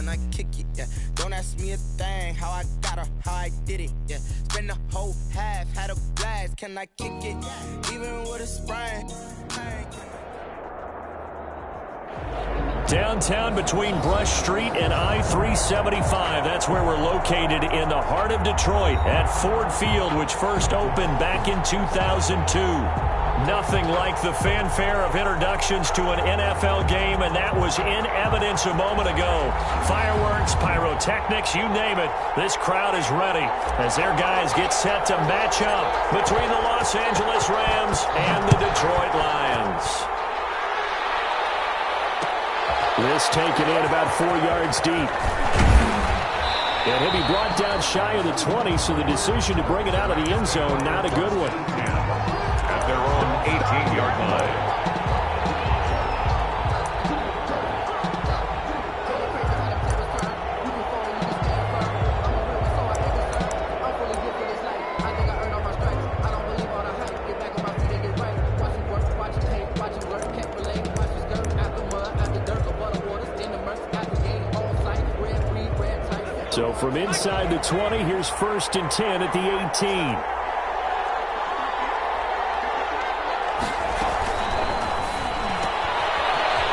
I kick it, yeah. Don't ask me a thing, how I got her, how I did it, yeah. Spend the whole half, had a blast, can I kick it? Even with a sprain. Downtown between Brush Street and I-375. That's where we're located in the heart of Detroit at Ford Field, which first opened back in 2002. Nothing like the fanfare of introductions to an NFL game, and that was in evidence a moment ago. Fireworks, pyrotechnics, you name it. This crowd is ready as their guys get set to match up between the Los Angeles Rams and the Detroit Lions. This taken in about 4 yards deep. And he'll be brought down shy of the 20, so the decision to bring it out of the end zone, not a good one. At their own 18-yard line. So from inside the 20, here's 1st and 10 at the 18.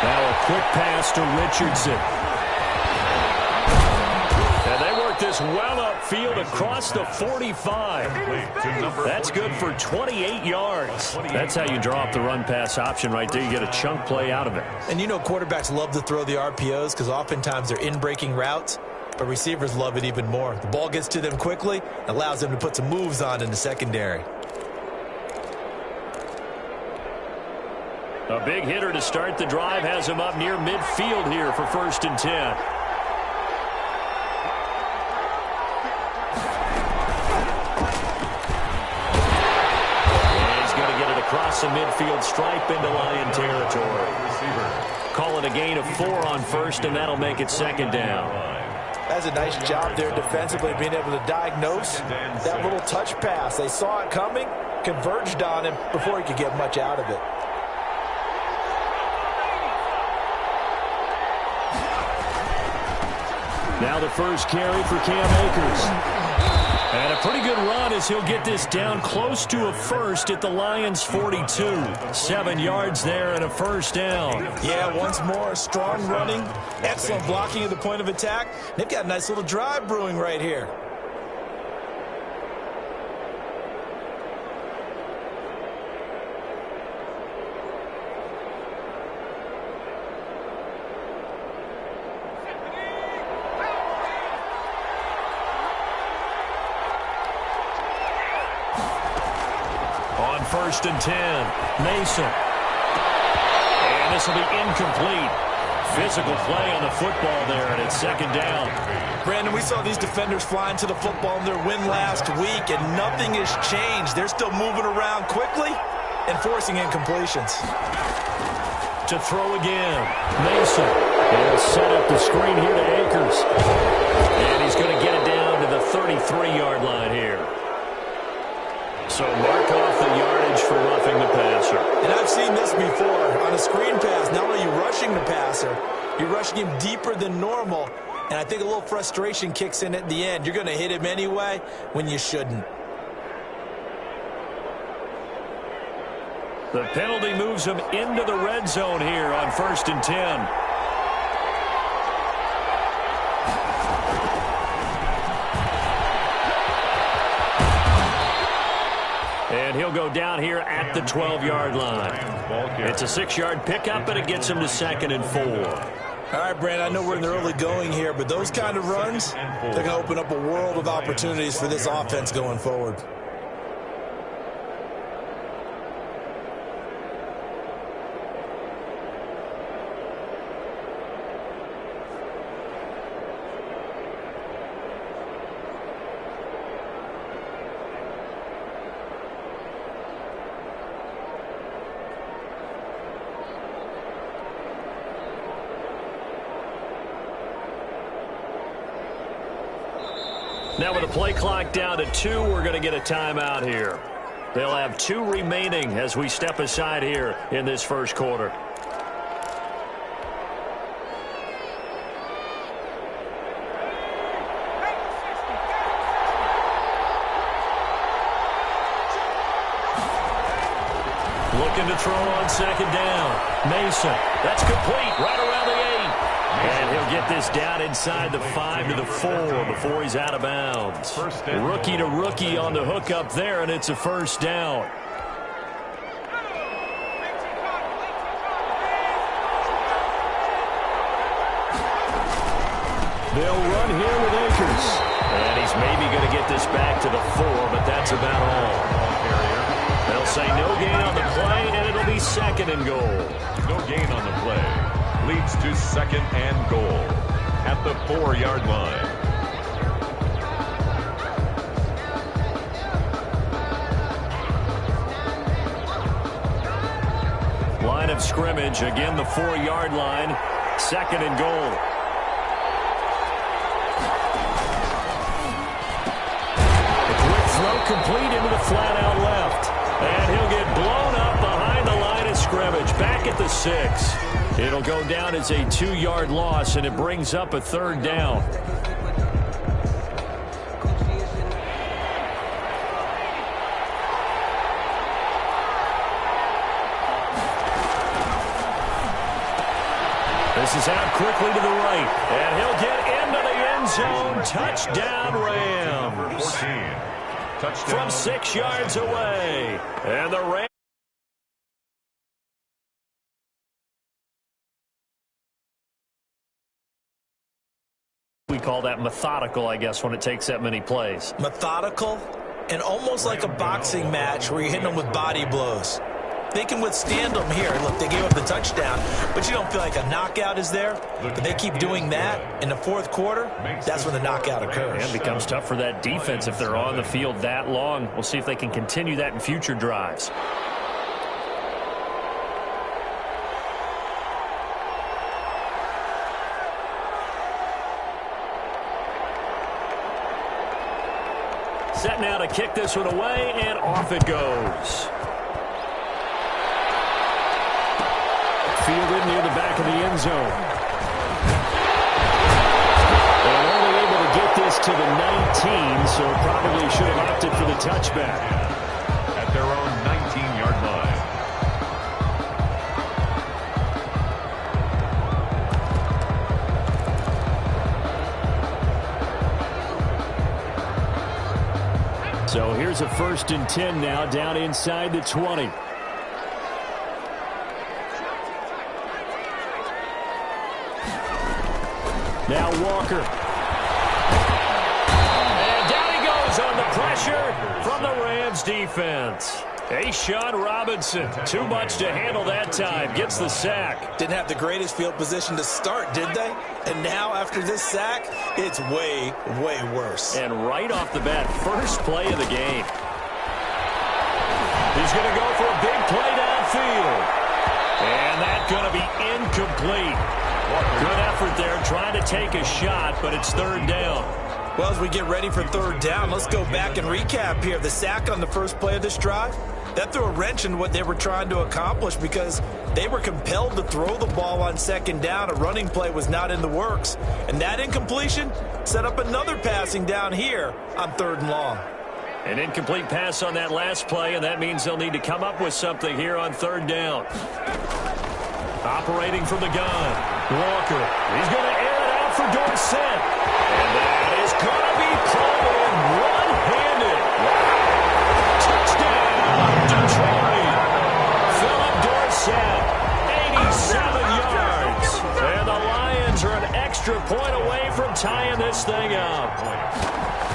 Now a quick pass to Richardson. And they work this well upfield across the 45. That's good for 28 yards. That's how you draw up the run-pass option right there. You get a chunk play out of it. And you know quarterbacks love to throw the RPOs because oftentimes they're in-breaking routes. But receivers love it even more. The ball gets to them quickly, allows them to put some moves on in the secondary. A big hitter to start the drive has him up near midfield here for 1st and 10. And he's going to get it across the midfield stripe into Lion territory. Call it a gain of 4 on 1st, and that'll make it 2nd down. That's a nice job there defensively, being able to diagnose that little touch pass. They saw it coming, converged on him before he could get much out of it. Now the first carry for Cam Akers. And a pretty good run as he'll get this down close to a 1st at the Lions' 42. 7 yards there and a 1st down. Yeah, once more, strong running, excellent blocking at the point of attack. They've got a nice little drive brewing right here. On 1st and 10, Mason. And this will be incomplete. Physical play on the football there, and it's 2nd down. Brandon, we saw these defenders flying to the football in their win last week, and nothing has changed. They're still moving around quickly and forcing incompletions. To throw again, Mason. He'll set up the screen here to Akers. And he's going to get it down to the 33-yard line here. So mark off the yardage for roughing the passer. And I've seen this before. On a screen pass, not only are you rushing the passer, you're rushing him deeper than normal. And I think a little frustration kicks in at the end. You're going to hit him anyway when you shouldn't. The penalty moves him into the red zone here on 1st and 10. And he'll go down here at the 12-yard line. It's a 6-yard pickup, and it gets him to 2nd and 4. All right, Brand, I know we're in the early going here, but those kind of runs, they're going to open up a world of opportunities for this offense going forward. Now with the play clock down to 2, we're going to get a timeout here. They'll have 2 remaining as we step aside here in this first quarter. looking to throw on second down. Mason, that's complete, right around the 8. And he'll get this down inside the 5 to the 4 before he's out of bounds. Rookie to rookie on the hook up there, and it's a first down. They'll run here with Akers. And he's maybe going to get this back to the 4, but that's about all. They'll say no gain on the play, and it'll be second and goal. No gain on the play. Leads to second and goal at the 4-yard line. Line of scrimmage, again the 4-yard line. Second and goal. Throw complete into the flat out left. And he'll get blown up behind the line of scrimmage. Back at the 6. It'll go down as a 2-yard loss, and it brings up a third down. This is out quickly to the right. And he'll get into the end zone. Touchdown, Rams. 14. Touchdown. From 6 yards away. And the Rams. We call that methodical, I guess, when it takes that many plays. Methodical and almost like a boxing match where you're hitting them with body blows. They can withstand them here. Look, they gave up the touchdown, but you don't feel like a knockout is there. But they keep doing that in the fourth quarter. That's when the knockout occurs. And it becomes tough for that defense if they're on the field that long. We'll see if they can continue that in future drives. Set now to kick this one away, and off it goes. Fielded near the back of the end zone. And only able to get this to the 19, so probably should have opted for the touchback. At their own 19-yard line. So here's a 1st and 10 now, down inside the 20. Now Walker. And down he goes on the pressure from the Rams defense. A'Shawn Robinson, too much to handle that time, gets the sack. Didn't have the greatest field position to start, did they? And now after this sack, it's way, way worse. And right off the bat, first play of the game. He's going to go for a big play downfield. And that's going to be incomplete. Good effort there, trying to take a shot, but it's third down. Well, as we get ready for third down, let's go back and recap here. The sack on the first play of this drive, that threw a wrench in what they were trying to accomplish because they were compelled to throw the ball on second down. A running play was not in the works. And that incompletion set up another passing down here on 3rd and long. An incomplete pass on that last play, and that means they'll need to come up with something here on 3rd down. Operating from the gun, Walker. He's going to air it out for Dorsett. And that is going to be pulled in one-handed. Touchdown, Detroit. Philip Dorsett, 87 yards. And the Lions are an extra point away from tying this thing up.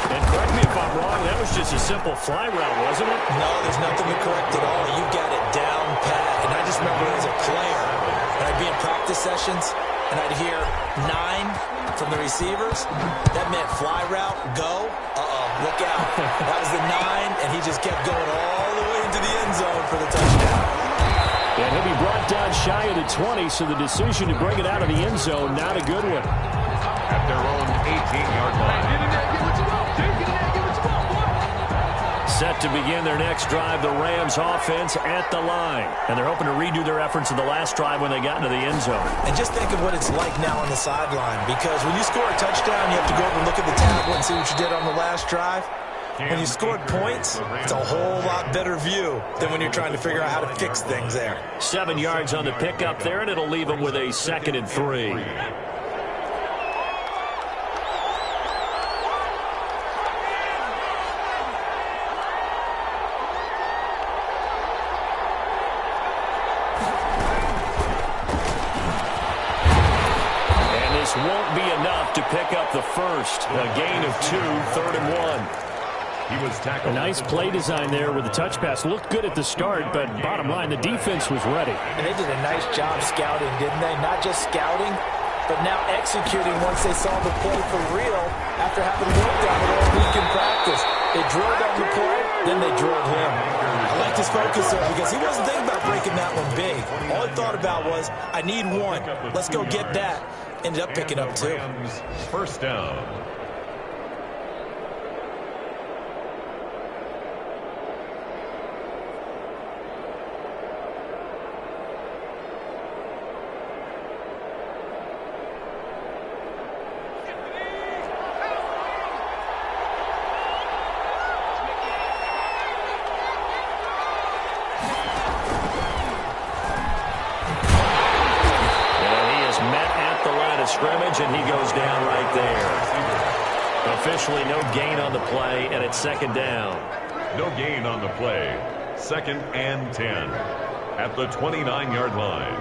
And correct me if I'm wrong, that was just a simple fly route, wasn't it? No, there's nothing to correct at all. You got it down pat. And I just remember as a player, and I'd be in practice sessions, and I'd hear 9 from the receivers. That meant fly route, go. Look out. That was the 9, and he just kept going all the way into the end zone for the touchdown. And he'll be brought down shy of the 20, so the decision to bring it out of the end zone, not a good one. At their own 18-yard line. Set to begin their next drive, the Rams offense at the line. And they're hoping to redo their efforts in the last drive when they got into the end zone. And just think of what it's like now on the sideline, because when you score a touchdown, you have to go over and look at the tablet and see what you did on the last drive. When you scored points, it's a whole lot better view than when you're trying to figure out how to fix things there. 7 yards on the pickup there, and it'll leave them with a 2nd and 3. Won't be enough to pick up the first. A gain of 2, 3rd and 1. He was tackled. A nice play design there with the touch pass. Looked good at the start, but bottom line, the defense was ready. And they did a nice job scouting, didn't they? Not just scouting, but now executing once they saw the play for real after having worked on it all week in practice. They drilled on the play, then they drilled him. I like his focus there because he wasn't thinking about breaking that one big. All he thought about was, I need one. Let's go get that. Ended up picking up 2. First down. Scrimmage, and he goes down right there. Officially no gain on the play, and it's 2nd down. No gain on the play. 2nd and 10 at the 29-yard line.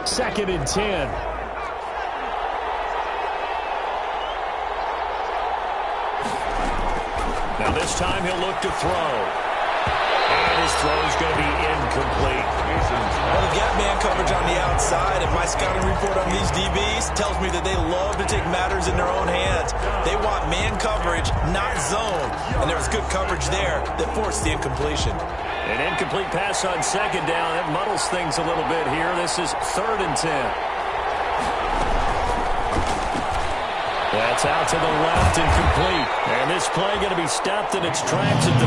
Second and 10. Now this time he'll look to throw. And his throw is going to be incomplete. Well, they got man coverage on the outside, and my scouting report on these DBs tells me that they love to take matters in their own hands. They want man coverage, not zone. And there was good coverage there that forced the incompletion. An incomplete pass on 2nd down. It muddles things a little bit here. This is 3rd and 10. That's out to the left and complete. And this play going to be stopped in its tracks at the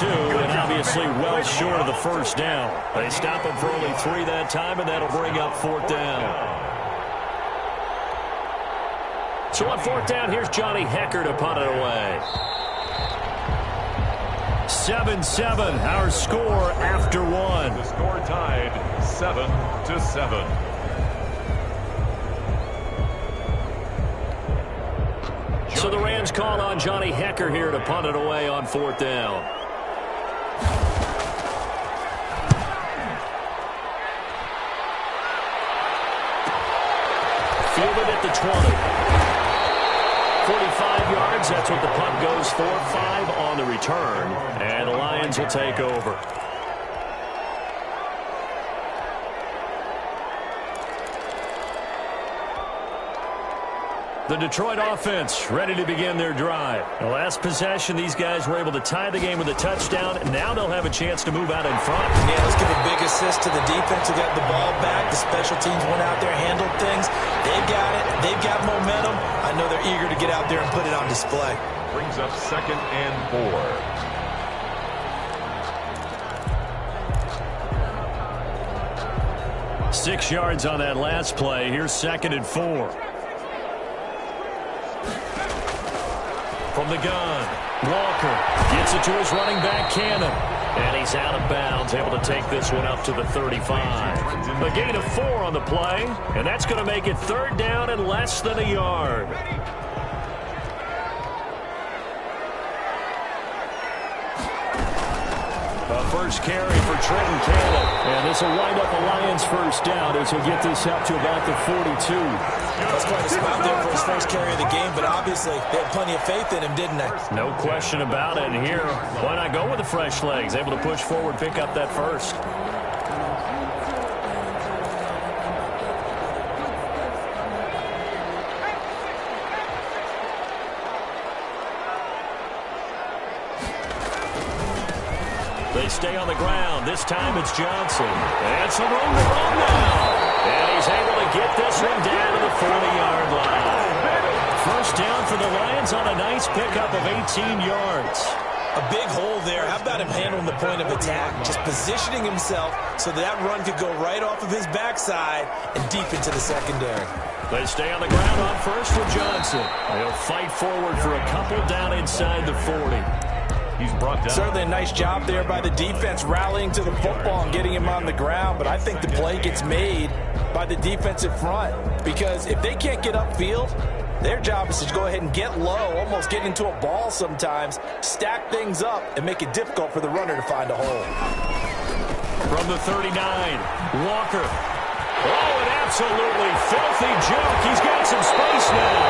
32, and obviously well short of the first down. They stop him for only 3 that time, and that'll bring up 4th down. So on 4th down, here's Johnny Hecker to punt it away. 7-7, our score after 1. The score tied 7-7. So the Rams call on Johnny Hecker here to punt it away on 4th down. Fielded at the 20. 45 yards, that's what the punt goes for. 5 on the return, and the Lions will take over. The Detroit offense ready to begin their drive. The last possession, these guys were able to tie the game with a touchdown, and now they'll have a chance to move out in front. Yeah, let's give a big assist to the defense who got the ball back. The special teams went out there, handled things. They've got it. They've got momentum. I know they're eager to get out there and put it on display. Brings up 2nd and 4. 6 yards on that last play. Here's 2nd and 4. From the gun, Walker gets it to his running back, Cannon. And he's out of bounds, able to take this one up to the 35. A gain of 4 on the play, and that's going to make it 3rd down and less than a yard. A first carry for Trenton Cannon. And this will wind up a Lions first down as he'll get this up to about the 42. That's quite a spot there for his first carry of the game, but obviously they had plenty of faith in him, didn't they? No question about it. And here, why not go with the fresh legs? Able to push forward, pick up that first. They stay on the ground. This time it's Johnson. And some room to run now. And he's able to get this one down to the 40-yard line. First down for the Lions on a nice pickup of 18 yards. A big hole there. How about him handling the point of attack? Just positioning himself so that run could go right off of his backside and deep into the secondary. They stay on the ground on first for Johnson. They'll fight forward for a couple down inside the 40. He's brought down. Certainly a nice job there by the defense rallying to the football and getting him on the ground, but I think the play gets made by the defensive front because if they can't get upfield, their job is to go ahead and get low, almost get into a ball sometimes, stack things up, and make it difficult for the runner to find a hole. From the 39, Walker. Oh, an absolutely filthy joke. He's got some space now.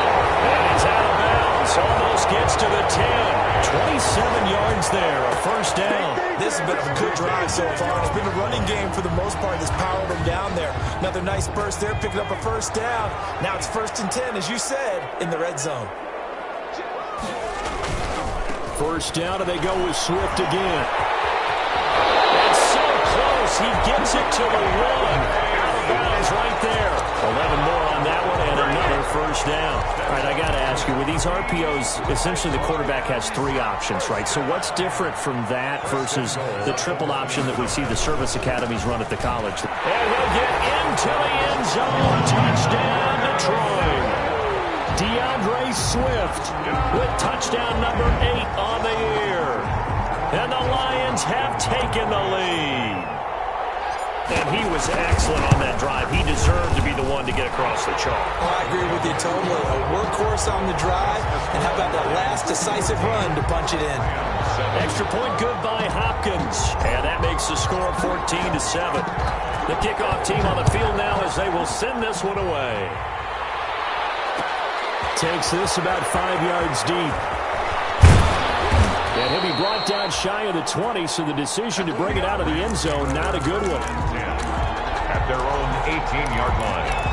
And he's out of bounds. Almost gets to the 10. 27 yards there, a first down. This has been a good drive so far. It's been a running game for the most part that's powered them down there. Another nice burst there, picking up a first down. Now it's 1st and 10, as you said, in the red zone. First down, and they go with Swift again. And so close. He gets it to the 1. Bounds right there. 11 more on that one and another first down. All right, I got to ask you, with these RPOs, essentially the quarterback has 3 options, right? So what's different from that versus the triple option that we see the service academies run at the college? And he'll get into the end zone. Touchdown, Detroit. DeAndre Swift with touchdown number 8 on the year. And the Lions have taken the lead. And he was excellent on that drive. He deserved to be the one to get across the chalk. Well, I agree with you totally. A workhorse on the drive. And how about that last decisive run to punch it in? Extra point good by Hopkins. And that makes the score 14-7. The kickoff team on the field now as they will send this one away. Takes this about 5 yards deep. And he'll be brought down shy of the 20, so the decision to bring it out of the end zone, not a good one. At their own 18-yard line.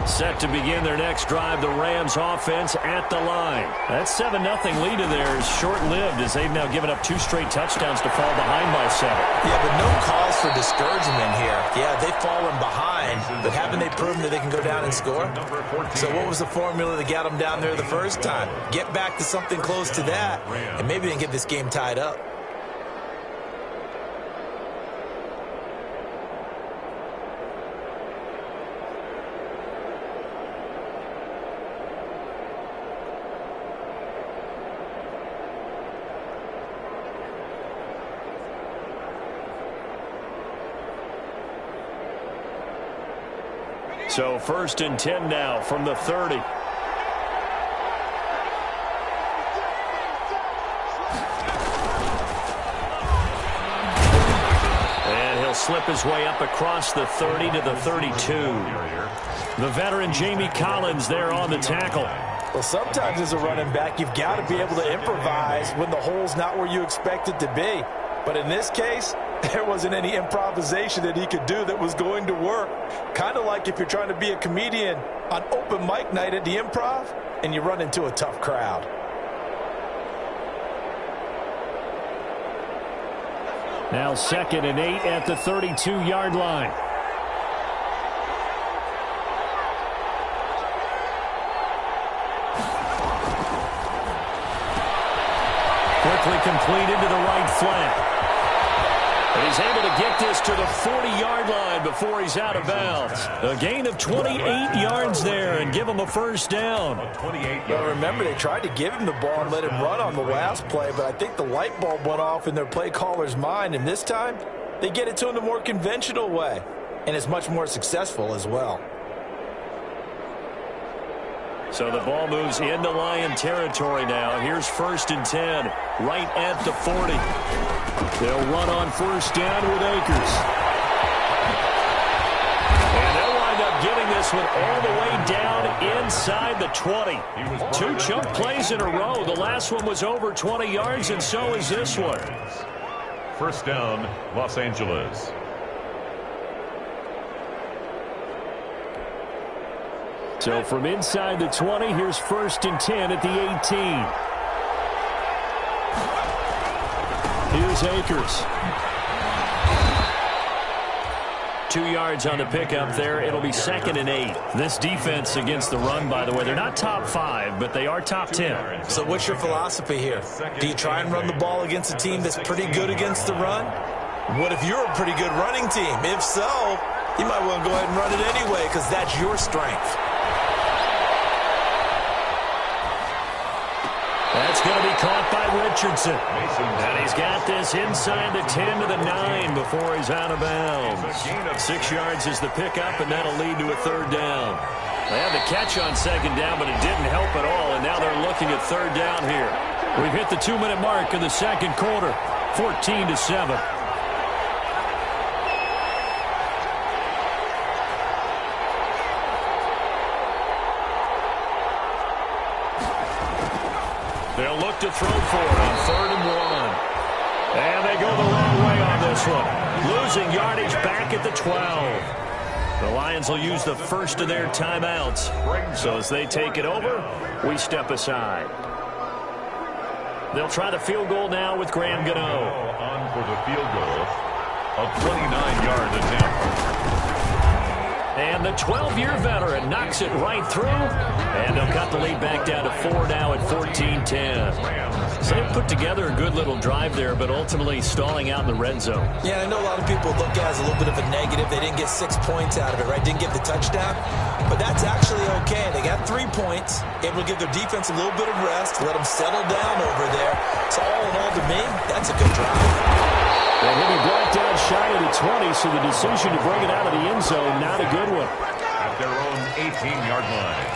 Set to begin their next drive, the Rams offense at the line. That 7-0 lead of theirs short-lived as they've now given up 2 straight touchdowns to fall behind by 7. Yeah, but no cause for discouragement here. Yeah, they've fallen behind, but haven't they proven that they can go down and score? So what was the formula that got them down there the first time? Get back to something close to that, and maybe they can get this game tied up. So 1st and 10 now from the 30. And he'll slip his way up across the 30 to the 32. The veteran Jamie Collins there on the tackle. Well, sometimes as a running back, you've got to be able to improvise when the hole's not where you expect it to be. But in this case, there wasn't any improvisation that he could do that was going to work. Kind of like if you're trying to be a comedian on open mic night at the Improv and you run into a tough crowd. Now 2nd and 8 at the 32-yard line. Quickly completed to the right flat. And he's able to get this to the 40-yard line before he's out of bounds. A gain of 28 yards there and give him a first down. Well, remember, they tried to give him the ball and let him run on the last play, but I think the light bulb went off in their play caller's mind, and this time they get it to him the more conventional way, and it's much more successful as well. So the ball moves into Lion territory now. Here's 1st and 10, right at the 40. They'll run on first down with Akers. And they'll wind up getting this one all the way down inside the 20. 2 chunk plays in a row. The last one was over 20 yards, and so is this one. First down, Los Angeles. So from inside the 20, here's 1st and 10 at the 18. Here's Akers. 2 yards on the pickup there. It'll be 2nd and 8. This defense against the run, by the way, they're not top 5, but they are top 10. So what's your philosophy here? Do you try and run the ball against a team that's pretty good against the run? What if you're a pretty good running team? If so, you might want to go ahead and run it anyway because that's your strength. That's going to be caught by Richardson. And he's got this inside the 10 to the 9 before he's out of bounds. 6 yards is the pickup, and that'll lead to a 3rd down. They had the catch on 2nd down, but it didn't help at all, and now they're looking at 3rd down here. We've hit the 2-minute mark in the 2nd quarter, 14-7. They'll look to throw for it on 3rd and 1. And they go the wrong way on this one. Losing yardage back at the 12. The Lions will use the first of their timeouts. So as they take it over, we step aside. They'll try the field goal now with Graham Gano. On for the field goal, a 29-yard attempt. And the 12-year veteran knocks it right through. And they'll cut the lead back down to 4 now at 14-10. So they put together a good little drive there, but ultimately stalling out in the red zone. Yeah, I know a lot of people look at it as a little bit of a negative. They didn't get 6 points out of it, right? Didn't get the touchdown. But that's actually okay. They got 3 points, able to give their defense a little bit of rest, let them settle down over there. So all in all, to me, that's a good drive. And he'll be brought down shy of the 20, so the decision to bring it out of the end zone, not a good one. At their own 18-yard line.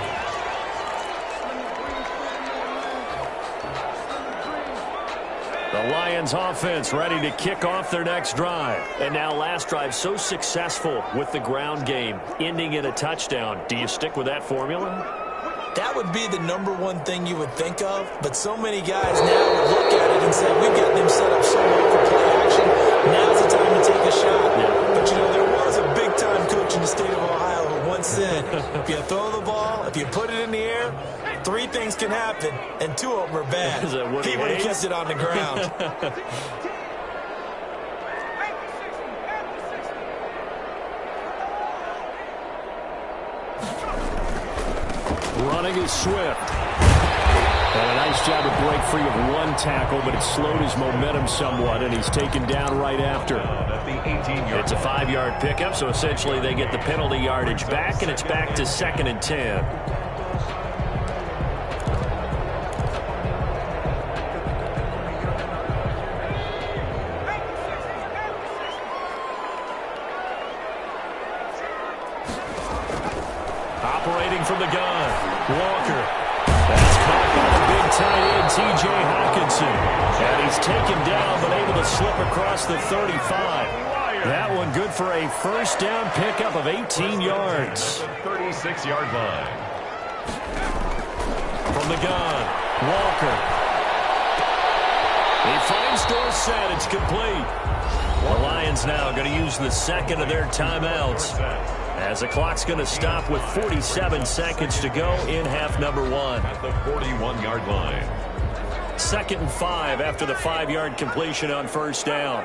The Lions offense ready to kick off their next drive. And now last drive so successful with the ground game, ending in a touchdown. Do you stick with that formula? That would be the #1 thing you would think of, but so many guys now would look at it and say, we've got them set up so well for play action. Now's the time to take a shot. Yeah. But, you know, there was a big-time coach in the state of Ohio who once said, if you throw the ball, if you put it in the air, 3 things can happen, and 2 of them are bad. He would have kept it on the ground. Running is Swift. And a nice job to break free of 1 tackle, but it slowed his momentum somewhat, and he's taken down right after. It's a 5-yard pickup, so essentially they get the penalty yardage back, and it's back to 2nd and 10. Operating from the gun, Walker. That's caught by the big tight end, T.J. Hawkinson. And he's taken down, but able to slip across the 35. That one good for a 1st down pickup of 18 yards. 36-yard line. From the gun, Walker. He finds Dorsett. It's complete. The Lions now going to use the 2nd of their timeouts, as the clock's going to stop with 47 seconds to go in half number 1. At the 41-yard line. 2nd and 5 after the 5-yard completion on 1st down.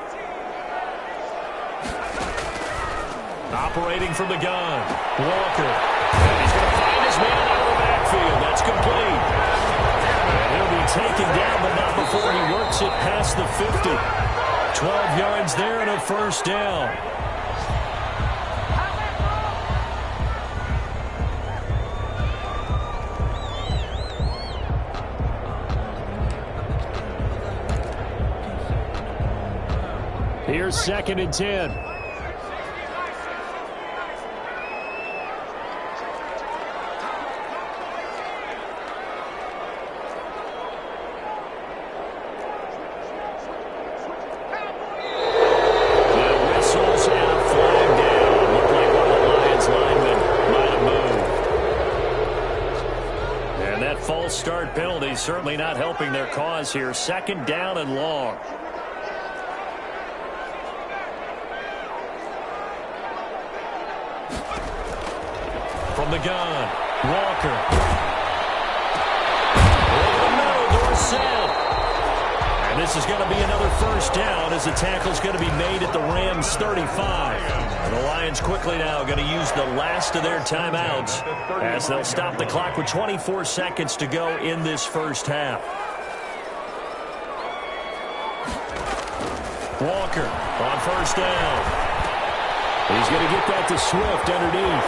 Operating from the gun, Walker. And he's going to find his man out of the backfield. That's complete. And he'll be taken down, but not before he works it past the 50. 12 yards there and a 1st down. Here's 2nd and 10. False start penalty certainly not helping their cause here. 2nd down and long. From the gun, Walker. Dorsett. And this is going to be another first down as the tackle's going to be made at the Rams 35. And the Lions quickly now going to use the last of their timeouts as they'll stop the clock with 24 seconds to go in this first half. Walker on first down. He's going to get that to Swift underneath.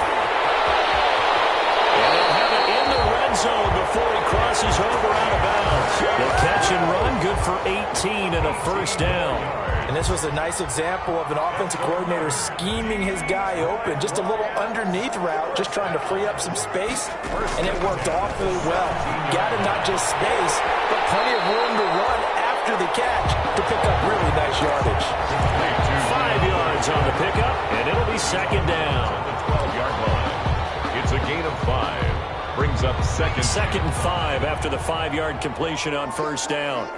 And they'll have it in the red zone before he crosses over out of bounds. The catch and run, good for 18 and a first down. And this was a nice example of an offensive coordinator scheming his guy open. Just a little underneath route, just trying to free up some space, and it worked awfully well. Got him not just space, but plenty of room to run after the catch to pick up really nice yardage. 5 yards on the pickup, and it'll be second down. The 12-yard line. It's a gain of 5. Brings up second and 5 after the 5-yard completion on first down.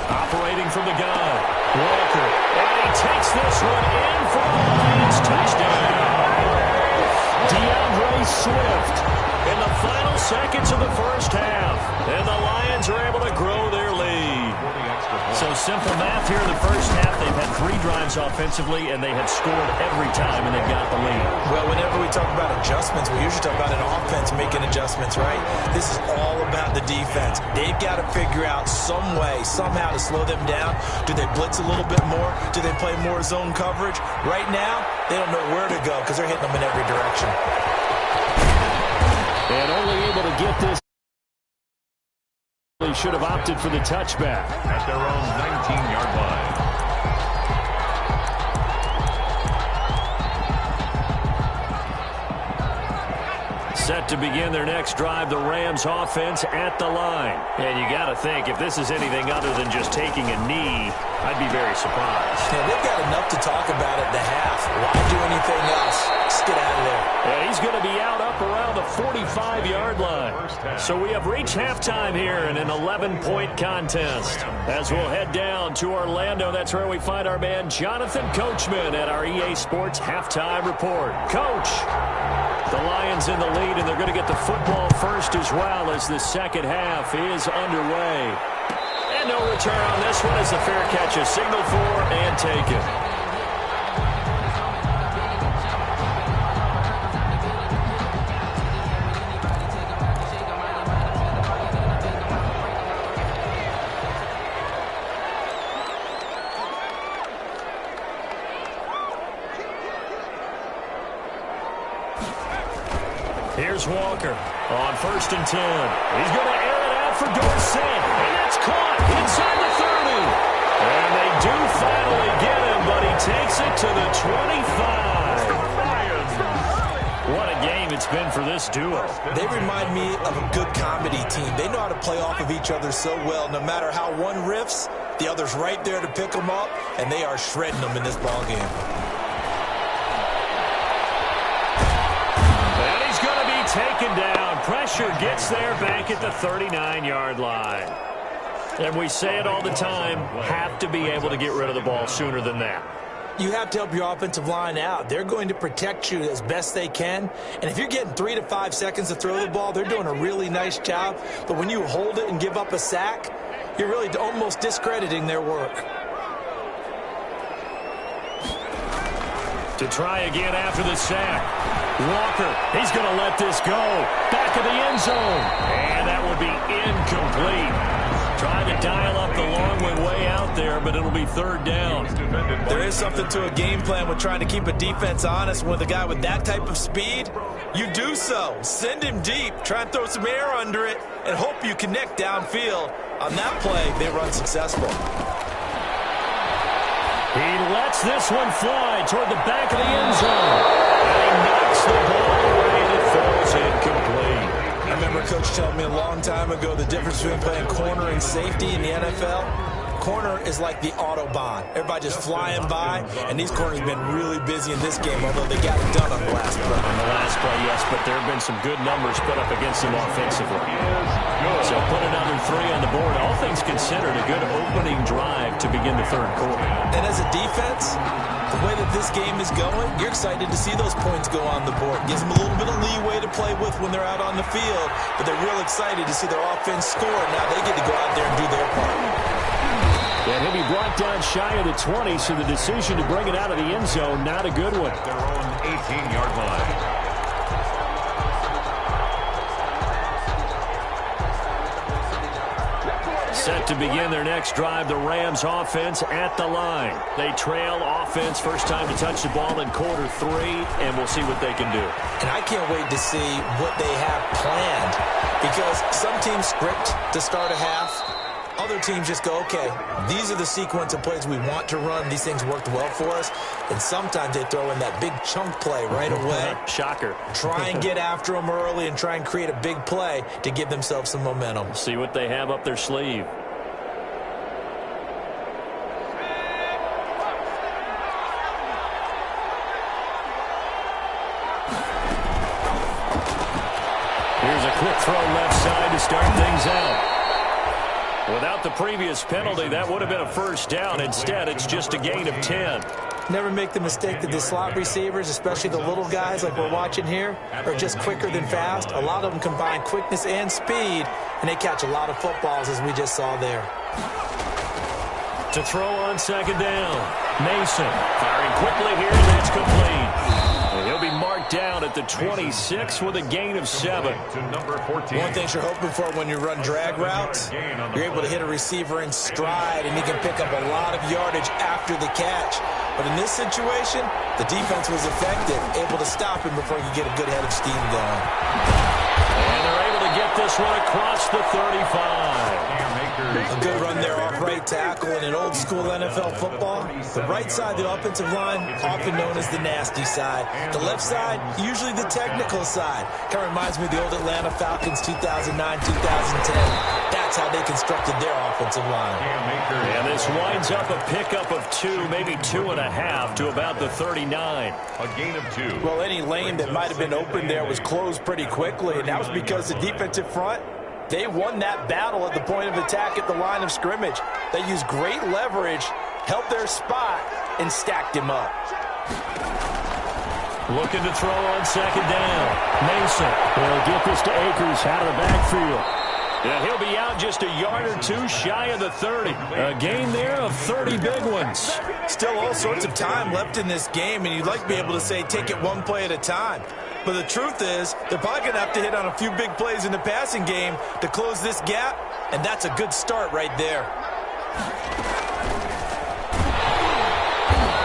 Operating from the gun, Walker, and he takes this one in for the Lions touchdown. DeAndre Swift in the final seconds of the first half, and the Lions are able to grow their lead. So simple math here in the first half. They've had 3 drives offensively, and they have scored every time, and they've got the lead. Well, whenever we talk about adjustments, we usually talk about an offense making adjustments, right? This is all about the defense. They've got to figure out some way, somehow to slow them down. Do they blitz a little bit more? Do they play more zone coverage? Right now, they don't know where to go because they're hitting them in every direction. And only able to get this. They should have opted for the touchback. at their own 19-yard line. Set to begin their next drive, the Rams offense at the line. And you got to think, if this is anything other than just taking a knee, I'd be very surprised. Yeah, they've got enough to talk about at the half. Why do anything else? Just get out of there. And he's going to be out up around the 45-yard line. So we have reached halftime here in an 11-point contest. As we'll head down to Orlando, that's where we find our man Jonathan Coachman at our EA Sports Halftime Report. Coach, the Lions in the lead, and they're going to get the football first as well as the second half is underway. And no return on this one as the fair catch is signaled for and taken. Here's Walker on 1st and 10. He's going to air it out for Dorsett, and it's caught inside the 30. And they do finally get him, but he takes it to the 25. What a game it's been for this duo. They remind me of a good comedy team. They know how to play off of each other so well. No matter how one riffs, the other's right there to pick them up, and they are shredding them in this ballgame. Taken down. Pressure gets there back at the 39-yard line. And we say it all the time, have to be able to get rid of the ball sooner than that. You have to help your offensive line out. They're going to protect you as best they can. And if you're getting 3 to 5 seconds to throw the ball, they're doing a really nice job. But when you hold it and give up a sack, you're really almost discrediting their work. To try again after the sack. Walker, he's going to let this go. Back of the end zone. And that will be incomplete. Trying to dial up the long way out there, but it'll be 3rd down. There is something to a game plan with trying to keep a defense honest. With a guy with that type of speed, you do so. Send him deep. Try and throw some air under it and hope you connect downfield. On that play, they run successful. He lets this one fly toward the back of the end zone. And he knocks the ball away and it falls incomplete. I remember Coach telling me a long time ago the difference between playing corner and safety in the NFL. corner is like the Autobahn. Everybody just flying by, and these corners have been really busy in this game, although they got it done on the last play. On the last play, yes, but there have been some good numbers put up against them offensively. So put another 3 on the board. All things considered, a good opening drive to begin the third quarter. And as a defense, the way that this game is going, you're excited to see those points go on the board. Gives them a little bit of leeway to play with when they're out on the field, but they're real excited to see their offense score. Now they get to go out there and do their part. And he'll be brought down shy of the 20, so the decision to bring it out of the end zone, not a good one. Their own 18-yard line. Set to begin their next drive, the Rams offense at the line. They trail offense, first time to touch the ball in quarter 3, and we'll see what they can do. And I can't wait to see what they have planned, because some teams script to start a half. Other teams just go, okay, these are the sequence of plays we want to run. These things worked well for us. And sometimes they throw in that big chunk play right away. Shocker. Try and get after them early and try and create a big play to give themselves some momentum. See what they have up their sleeve. Here's a quick throw left side to start things out. Without the previous penalty, that would have been a first down. Instead, it's just a gain of 10. Never make the mistake that the slot receivers, especially the little guys like we're watching here, are just quicker than fast. A lot of them combine quickness and speed, and they catch a lot of footballs, as we just saw there. To throw on second down, Mason firing quickly here, and that's complete. And he'll be marked down at the 26 with a gain of 7. To number 14. One thing you're hoping for when you run drag routes, you're able to hit a receiver in stride, and he can pick up a lot of yardage after the catch. But in this situation, the defense was effective, able to stop him before he could get a good head of steam going. And they're able to get this one across the 35. A good run there off right tackle. In an old school NFL football, the right side of the offensive line, often known as the nasty side. The left side, usually the technical side. Kind of reminds me of the old Atlanta Falcons 2009, 2010. That's how they constructed their offensive line. And this winds up a pickup of 2, maybe 2.5 to about the 39. A gain of 2. Well, any lane that might have been open there was closed pretty quickly, and that was because the defensive front, they won that battle at the point of attack at the line of scrimmage. They used great leverage, held their spot, and stacked him up. Looking to throw on second down. Mason will get this to Akers out of the backfield. And he'll be out just a yard or 2 shy of the 30. A gain there of 30 big ones. Still all sorts of time left in this game, and you'd like to be able to say take it one play at a time. But the truth is, they're probably going to have to hit on a few big plays in the passing game to close this gap, and that's a good start right there.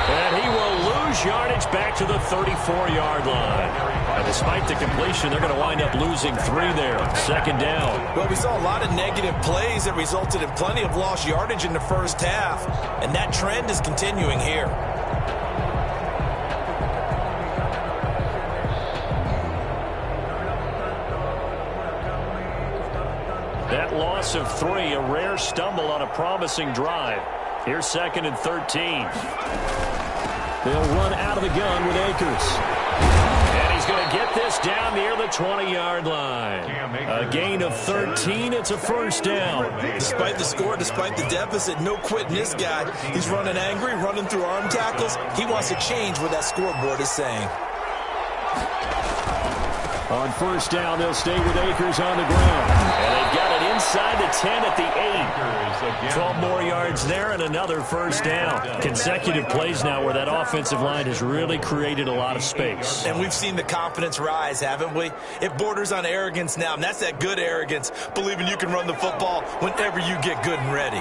And he will lose yardage back to the 34-yard line. Now, despite the completion, they're going to wind up losing 3 there. Second down. Well, we saw a lot of negative plays that resulted in plenty of lost yardage in the first half, and that trend is continuing here. That loss of 3, a rare stumble on a promising drive. Here's 2nd and 13. They'll run out of the gun with Akers. And he's going to get this down near the 20-yard line. A gain of 13. It's a first down. Despite the score, despite the deficit, no quitting this guy. He's running angry, running through arm tackles. He wants to change what that scoreboard is saying. On first down, they'll stay with Akers on the ground. And they've got it inside the 10 at the 8. 12 more yards there and another first down. Consecutive plays now where that offensive line has really created a lot of space. And we've seen the confidence rise, haven't we? It borders on arrogance now, and that's that good arrogance, believing you can run the football whenever you get good and ready.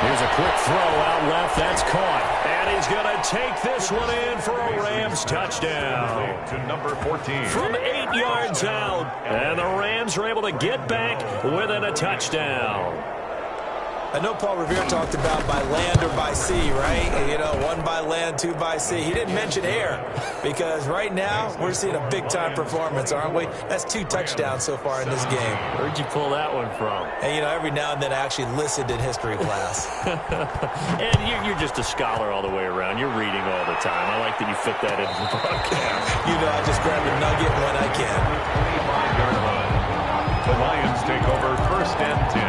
Here's a quick throw out left. That's caught. And he's going to take this one in for a Rams touchdown. To number 14. From 8 yards out. And the Rams are able to get back within a touchdown. I know Paul Revere talked about by land or by sea, right? You know, 1 by land, 2 by sea. He didn't mention air because right now we're seeing a big-time performance, aren't we? That's 2 touchdowns so far in this game. Where'd you pull that one from? And, you know, every now and then I actually listened in history class. And you're just a scholar all the way around. You're reading all the time. I like that you fit that into the broadcast. You know, I just grab a nugget when I can. 25-yard line. The Lions take over 1st and 10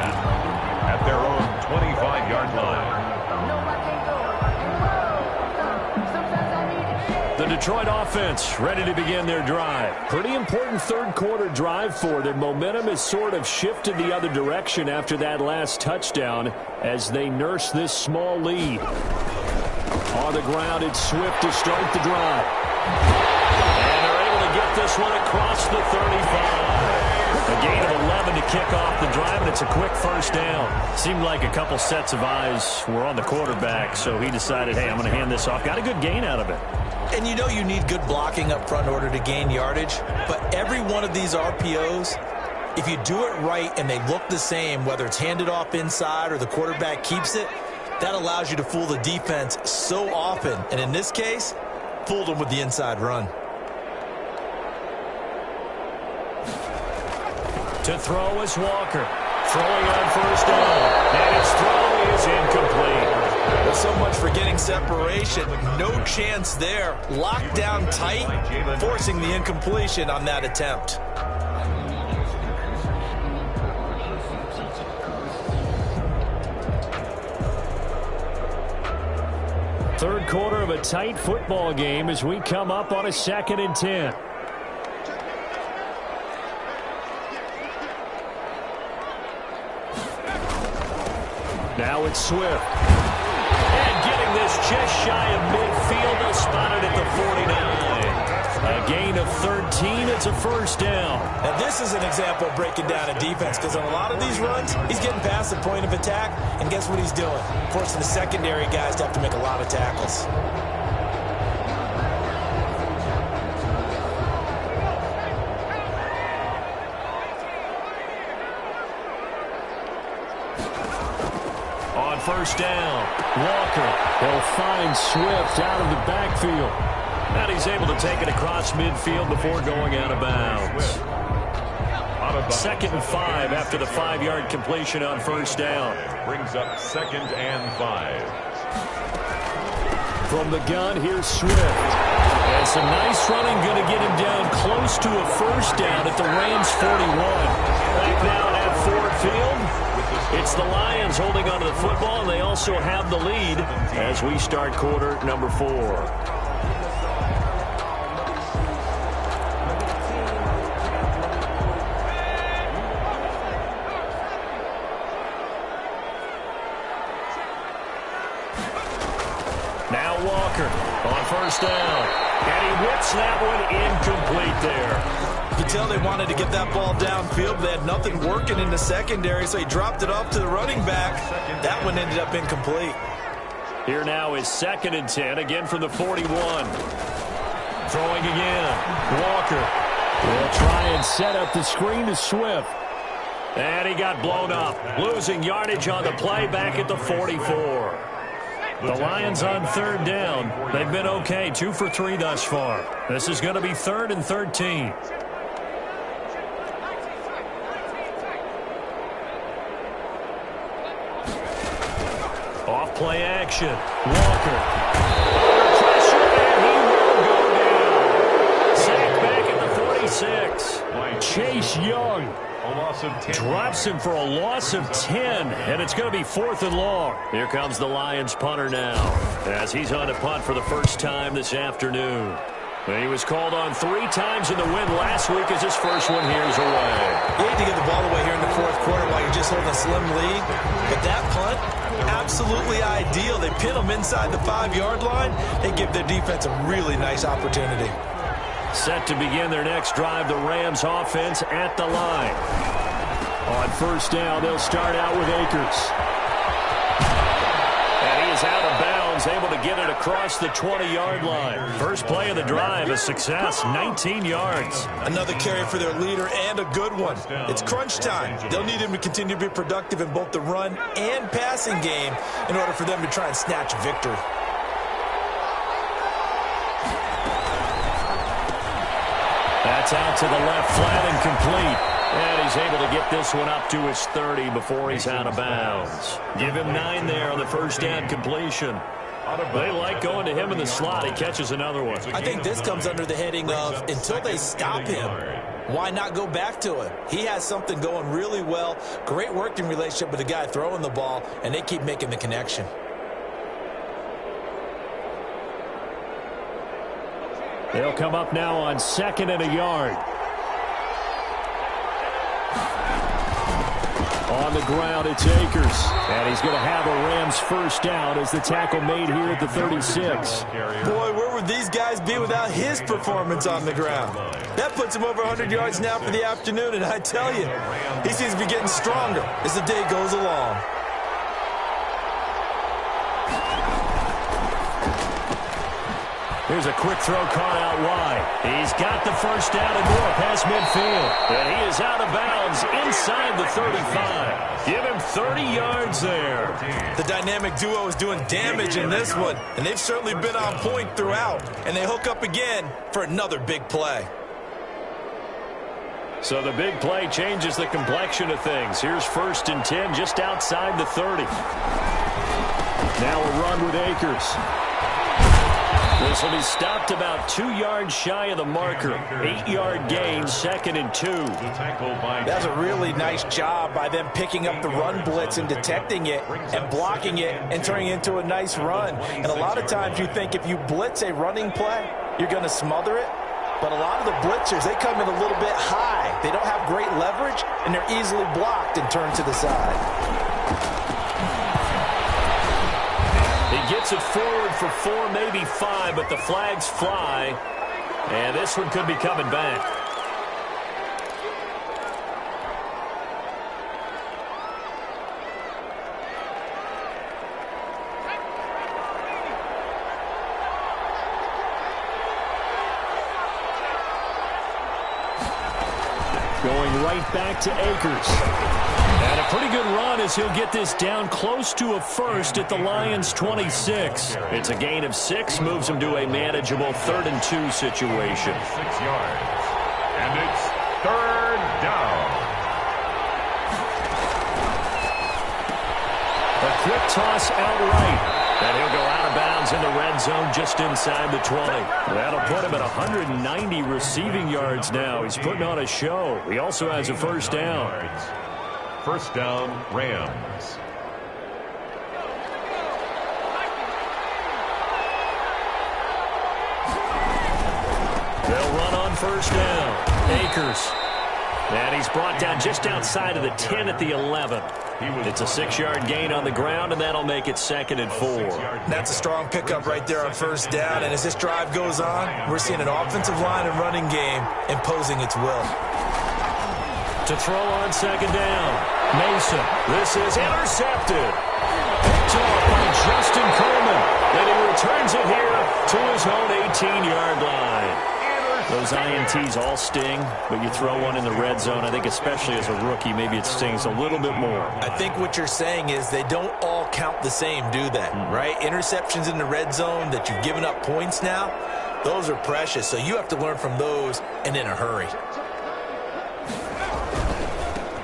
at their own 25-yard line. The Detroit offense ready to begin their drive. Pretty important third-quarter drive for them. Momentum has sort of shifted the other direction after that last touchdown as they nurse this small lead. On the ground, it's Swift to start the drive. And they're able to get this one across the 35. A gain of 11 to kick off the drive, and it's a quick first down. Seemed like a couple sets of eyes were on the quarterback, so he decided, hey, I'm going to hand this off. Got a good gain out of it. And you know you need good blocking up front in order to gain yardage, but every one of these RPOs, if you do it right and they look the same, whether it's handed off inside or the quarterback keeps it, that allows you to fool the defense so often. And in this case, fooled them with the inside run. To throw is Walker. Throwing on first down. And his throw is incomplete. Well, so much for getting separation. No chance there. Locked down tight, forcing the incompletion on that attempt. Third quarter of a tight football game as we come up on a 2nd and 10. Now it's Swift. And getting this just shy of midfield. They'll spot it at the 49. A gain of 13. It's a first down. Now this is an example of breaking down a defense because on a lot of these runs, he's getting past the point of attack. And guess what he's doing? Forcing the secondary guys to have to make a lot of tackles. First down. Walker. They'll find Swift out of the backfield. And he's able to take it across midfield before going out of bounds. 2nd and 5 after the 5-yard completion on first down. Brings up 2nd and 5. From the gun, here's Swift. And some nice running, going to get him down close to a first down at the Rams 41. Right now at Ford Field. It's the Lions holding onto the football, and they also have the lead as we start quarter number 4. Now Walker on first down, and he whips that one incomplete there. You can tell they wanted to get that ball downfield. They had nothing working in the secondary, so he dropped it off to the running back. That one ended up incomplete. Here now is 2nd and 10, again from the 41. Throwing again. Walker will try and set up the screen to Swift. And he got blown up. Losing yardage on the play back at the 44. The Lions on 3rd down. They've been okay, 2 for 3 thus far. This is going to be 3rd and 13. Off play action. Walker. Under pressure, and he will go down. Sacked back at the 46. Chase Young drops him for a loss of 10, and it's going to be 4th and long. Here comes the Lions punter now as he's on to punt for the first time this afternoon. He was called on 3 times in the win last week as his first one here is away. You hate to give the ball away here in the 4th quarter while you're just holding a slim lead. But that punt, absolutely ideal. They pin them inside the 5-yard line. They give their defense a really nice opportunity. Set to begin their next drive, the Rams offense at the line. On first down, they'll start out with Akers. And he is out of bounds he's able to get it across the 20-yard line. First play of the drive, a success, 19 yards. Another carry for their leader and a good one. It's crunch time. They'll need him to continue to be productive in both the run and passing game in order for them to try and snatch victory. That's out to the left, flat and complete. And he's able to get this one up to his 30 before he's out of bounds. Give him 9 there on the first down completion. They like going to him in the slot. He catches another one. I think this comes under the heading of until they stop him, why not go back to him? He has something going really well. Great working relationship with the guy throwing the ball, and they keep making the connection. They'll come up now on 2nd and a yard. On the ground, it's Akers. And he's going to have a Rams first down as the tackle made here at the 36. Boy, where would these guys be without his performance on the ground? That puts him over 100 yards now for the afternoon, and I tell you, he seems to be getting stronger as the day goes along. Here's a quick throw caught out wide. He's got the first down and more past midfield. And he is out of bounds inside the 35. Give him 30 yards there. The dynamic duo is doing damage in this one, and they've certainly been on point throughout. And they hook up again for another big play. So the big play changes the complexion of things. Here's 1st and 10 just outside the 30. Now a run with Akers. This will be stopped about 2 yards shy of the marker. 8-yard gain, 2nd and 2. That's a really nice job by them picking up the run blitz and detecting it and blocking it and turning it into a nice run. And a lot of times you think if you blitz a running play, you're going to smother it. But a lot of the blitzers, they come in a little bit high. They don't have great leverage, and they're easily blocked and turned to the side. He gets it forward for 4, maybe 5, but the flags fly. And this one could be coming back. Going right back to Akers. And a pretty good run as he'll get this down close to a first at the Lions' 26. It's a gain of 6, moves him to a manageable 3rd and 2 situation. 6 yards. And it's 3rd down. A quick toss outright. And he'll go out of bounds in the red zone just inside the 20. That'll put him at 190 receiving yards now. He's putting on a show. He also has a first down. First down, Rams. They'll run on first down. Akers. And he's brought down just outside of the 10 at the 11. It's a 6-yard gain on the ground, and that'll make it 2nd and 4. That's a strong pickup right there on first down. And as this drive goes on, we're seeing an offensive line and running game imposing its will. To throw on 2nd down. Mason. This is intercepted. Picked off by Justin Coleman. And he returns it here to his own 18-yard line. Those INTs all sting, but you throw one in the red zone, I think especially as a rookie, maybe it stings a little bit more. I think what you're saying is they don't all count the same, do they? Right? Interceptions in the red zone that you've given up points now, those are precious. So you have to learn from those and in a hurry.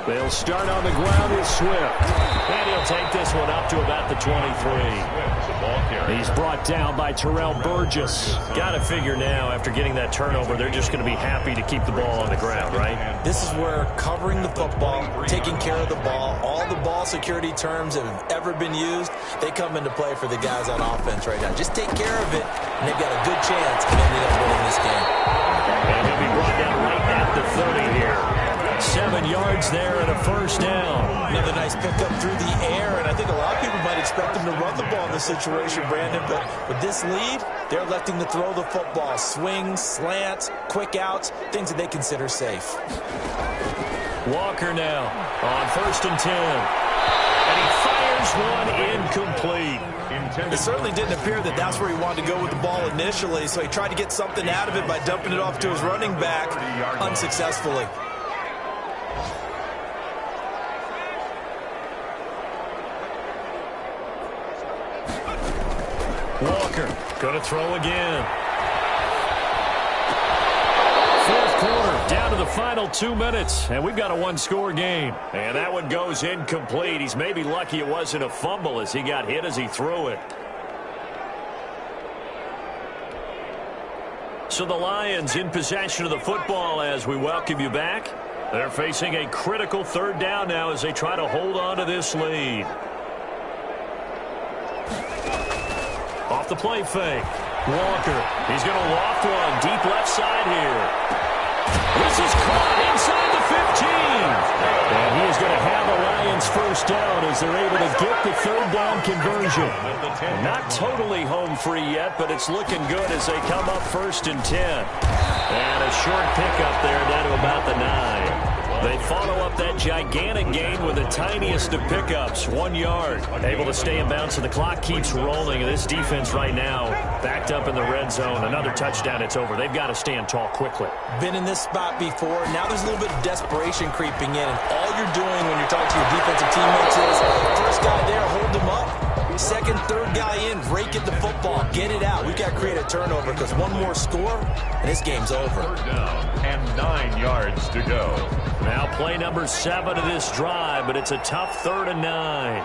They'll start on the ground with Swift. And he'll take this one up to about the 23. He's brought down by Terrell Burgess. Got to figure now, after getting that turnover, they're just going to be happy to keep the ball on the ground, right? This is where covering the football, taking care of the ball, all the ball security terms that have ever been used, they come into play for the guys on offense right now. Just take care of it, and they've got a good chance of ending up winning this game. And he'll be brought down right at the 30 here. 7 yards there and a first down. Another nice pickup through the air, and I think a lot of people might expect him to run the ball in this situation, Brandon, but with this lead, they're electing to throw the football. Swings, slants, quick outs, things that they consider safe. Walker now on 1st and 10. And he fires one incomplete. It certainly didn't appear that that's where he wanted to go with the ball initially, so he tried to get something out of it by dumping it off to his running back unsuccessfully. Walker going to throw again. Fourth quarter, down to the final 2 minutes, and we've got a one-score game. And that one goes incomplete. He's maybe lucky it wasn't a fumble as he got hit as he threw it. So the Lions in possession of the football as we welcome you back. They're facing a critical third down now as they try to hold on to this lead. Off the play fake. Walker, he's going to loft one deep left side here. This is caught inside the 15. And he is going to have the Lions first down as they're able to get the third down conversion. Not totally home free yet, but it's looking good as they come up 1st and 10. And a short pickup there down to about the 9. They follow up that gigantic gain with the tiniest of pickups, 1 yard. Able to stay in bounds, so the clock keeps rolling. This defense right now backed up in the red zone. Another touchdown, it's over. They've got to stand tall quickly. Been in this spot before. Now there's a little bit of desperation creeping in, and all you're doing when you're talking to your defensive teammates is first guy there, hold them up. Second, third guy in, rake at the football. Get it out. We've got to create a turnover because one more score, and this game's over. Third down and 9 yards to go. Now play number 7 of this drive, but it's a tough 3rd and 9.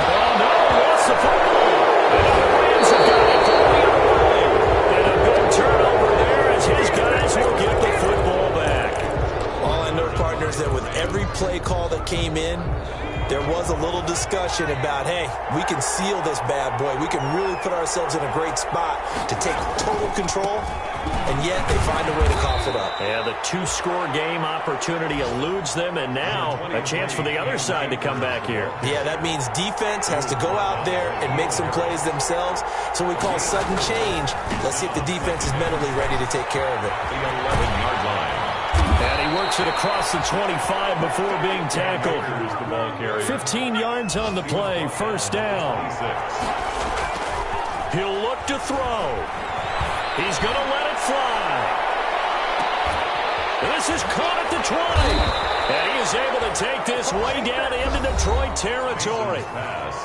Oh, no, lost the football. And the Rams have got it going away. And a big turnover there as his guys will get the football back. All I know, partners, that with every play call that came in, there was a little discussion about, hey, we can seal this bad boy. We can really put ourselves in a great spot to take total control, and yet they find a way to cough it up. Yeah, the 2-score game opportunity eludes them, and now a chance for the other side to come back here. Yeah, that means defense has to go out there and make some plays themselves. So we call sudden change. Let's see if the defense is mentally ready to take care of it. The 11-yard line. And he works it across the 25 before being tackled. 15 yards on the play, first down. He'll look to throw. He's going to let it fly. This is caught at the 20. And he is able to take this way down into Detroit territory.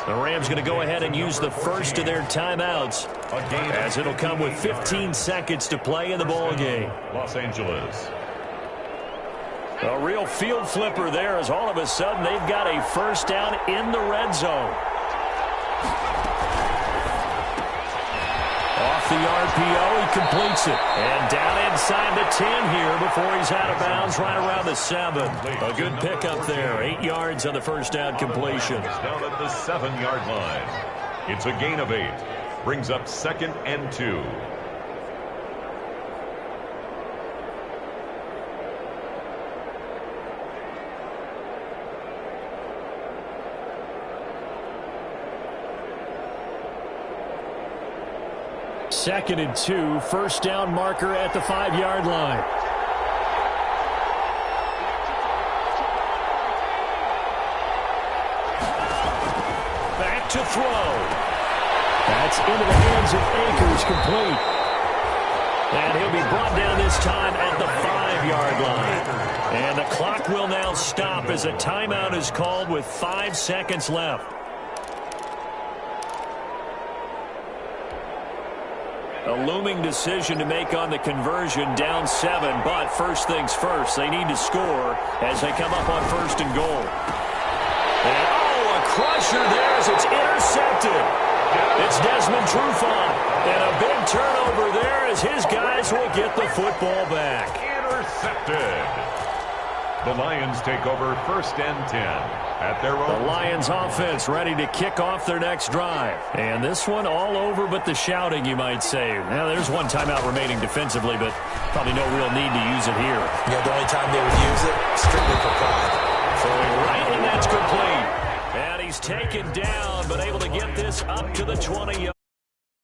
The Rams going to go ahead and use the first of their timeouts, as it'll come with 15 seconds to play in the ball game. Los Angeles. A real field flipper there as all of a sudden they've got a first down in the red zone. Off the RPO, he completes it. And down inside the 10 here before he's out of bounds right around the 7. A good pickup there. 8 yards on the first down completion. Down at the 7-yard line. It's a gain of 8. Brings up 2nd and 2. Second and 2, first down marker at the 5-yard line. Back to throw. That's into the hands of Akers, complete. And he'll be brought down this time at the 5-yard line. And the clock will now stop as a timeout is called with 5 seconds left. A looming decision to make on the conversion, down 7, but first things first, they need to score as they come up on 1st and goal. And a crusher there as it's intercepted. It's Desmond Trufant, and a big turnover there as his guys will get the football back. Intercepted. The Lions take over 1st and 10 at their own. The Lions offense ready to kick off their next drive. And this one all over but the shouting, you might say. Now, there's one timeout remaining defensively, but probably no real need to use it here. Yeah, the only time they would use it, strictly for pride. Throwing right, and that's complete. And he's taken down, but able to get this up to the 20.